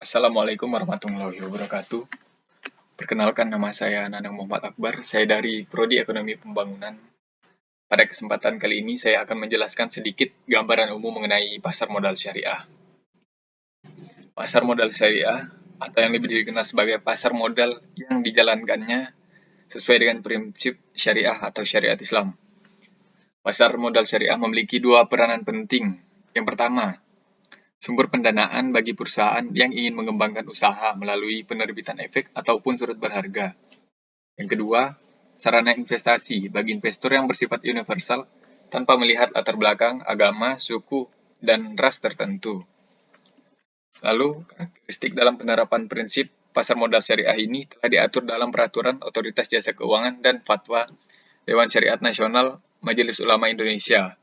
Assalamualaikum warahmatullahi wabarakatuh. Perkenalkan, nama saya Nanang Muhammad Akbar. Saya dari Prodi Ekonomi Pembangunan. Pada kesempatan kali ini saya akan menjelaskan sedikit gambaran umum mengenai pasar modal syariah. Pasar modal syariah atau yang lebih dikenal sebagai pasar modal yang dijalankannya sesuai dengan prinsip syariah atau syariat Islam. Pasar modal syariah memiliki dua peranan penting. Yang pertama, sumber pendanaan bagi perusahaan yang ingin mengembangkan usaha melalui penerbitan efek ataupun surat berharga. Yang kedua, sarana investasi bagi investor yang bersifat universal tanpa melihat latar belakang, agama, suku, dan ras tertentu. Lalu, karakteristik dalam penerapan prinsip pasar modal syariah ini telah diatur dalam peraturan Otoritas Jasa Keuangan dan Fatwa Dewan Syariat Nasional Majelis Ulama Indonesia,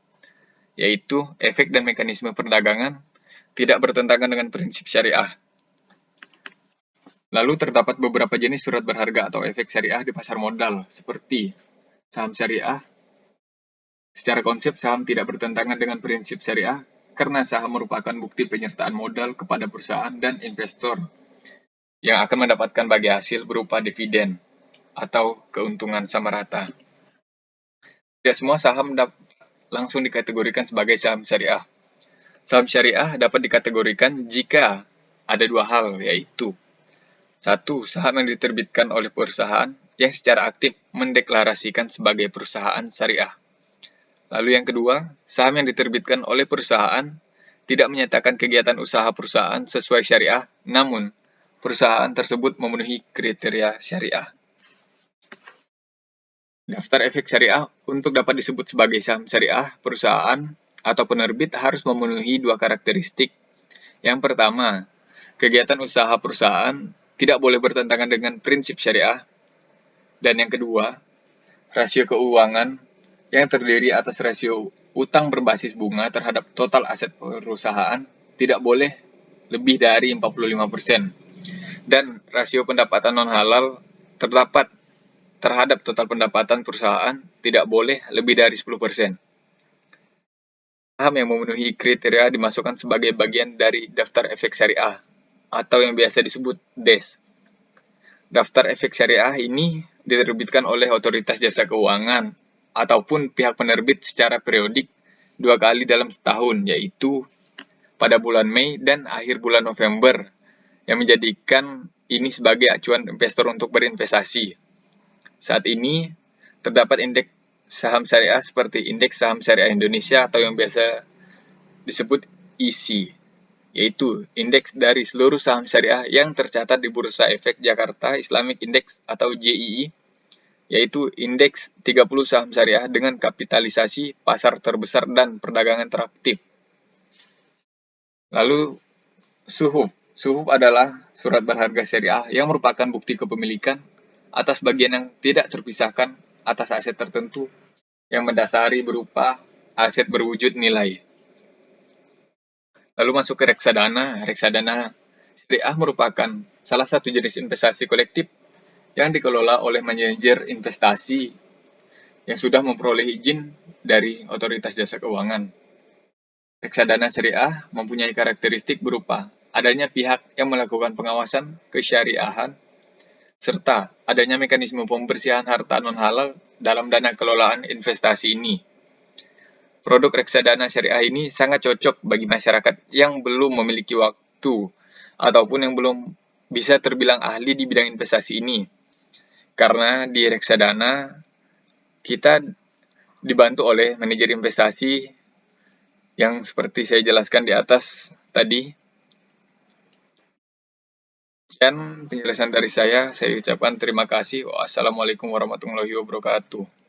yaitu efek dan mekanisme perdagangan tidak bertentangan dengan prinsip syariah. Lalu terdapat beberapa jenis surat berharga atau efek syariah di pasar modal, seperti saham syariah. Secara konsep, saham tidak bertentangan dengan prinsip syariah karena saham merupakan bukti penyertaan modal kepada perusahaan dan investor yang akan mendapatkan bagi hasil berupa dividen atau keuntungan sama rata. Tidak semua saham dapat langsung dikategorikan sebagai saham syariah. Saham syariah dapat dikategorikan jika ada dua hal, yaitu satu, saham yang diterbitkan oleh perusahaan yang secara aktif mendeklarasikan sebagai perusahaan syariah. Lalu yang kedua, saham yang diterbitkan oleh perusahaan tidak menyatakan kegiatan usaha perusahaan sesuai syariah, namun perusahaan tersebut memenuhi kriteria syariah. Daftar efek syariah untuk dapat disebut sebagai saham syariah, perusahaan atau penerbit harus memenuhi dua karakteristik. Yang pertama, kegiatan usaha perusahaan tidak boleh bertentangan dengan prinsip syariah. Dan yang kedua, rasio keuangan yang terdiri atas rasio utang berbasis bunga terhadap total aset perusahaan tidak boleh lebih dari 45%. Dan rasio pendapatan non-halal terdapat terhadap total pendapatan perusahaan tidak boleh lebih dari 10%. Saham yang memenuhi kriteria dimasukkan sebagai bagian dari daftar efek syariah atau yang biasa disebut DES. Daftar efek syariah ini diterbitkan oleh Otoritas Jasa Keuangan ataupun pihak penerbit secara periodik 2 kali dalam setahun, yaitu pada bulan Mei dan akhir bulan November, yang menjadikan ini sebagai acuan investor untuk berinvestasi. Saat ini, terdapat indeks saham syariah seperti Indeks Saham Syariah Indonesia atau yang biasa disebut ISI, yaitu indeks dari seluruh saham syariah yang tercatat di Bursa Efek Jakarta Islamic Index atau JII, yaitu indeks 30 saham syariah dengan kapitalisasi pasar terbesar dan perdagangan teraktif. Lalu, suhuf. Suhuf adalah surat berharga syariah yang merupakan bukti kepemilikan atas bagian yang tidak terpisahkan atas aset tertentu yang mendasari berupa aset berwujud nilai. Lalu masuk ke reksadana. Reksadana syariah merupakan salah satu jenis investasi kolektif yang dikelola oleh manajer investasi yang sudah memperoleh izin dari Otoritas Jasa Keuangan. Reksadana syariah mempunyai karakteristik berupa adanya pihak yang melakukan pengawasan kesyariahan, serta adanya mekanisme pembersihan harta non-halal dalam dana kelolaan investasi ini. Produk reksadana syariah ini sangat cocok bagi masyarakat yang belum memiliki waktu ataupun yang belum bisa terbilang ahli di bidang investasi ini. Karena di reksadana kita dibantu oleh manajer investasi yang seperti saya jelaskan di atas tadi. Dan penjelasan dari saya ucapkan terima kasih. Wassalamualaikum warahmatullahi wabarakatuh.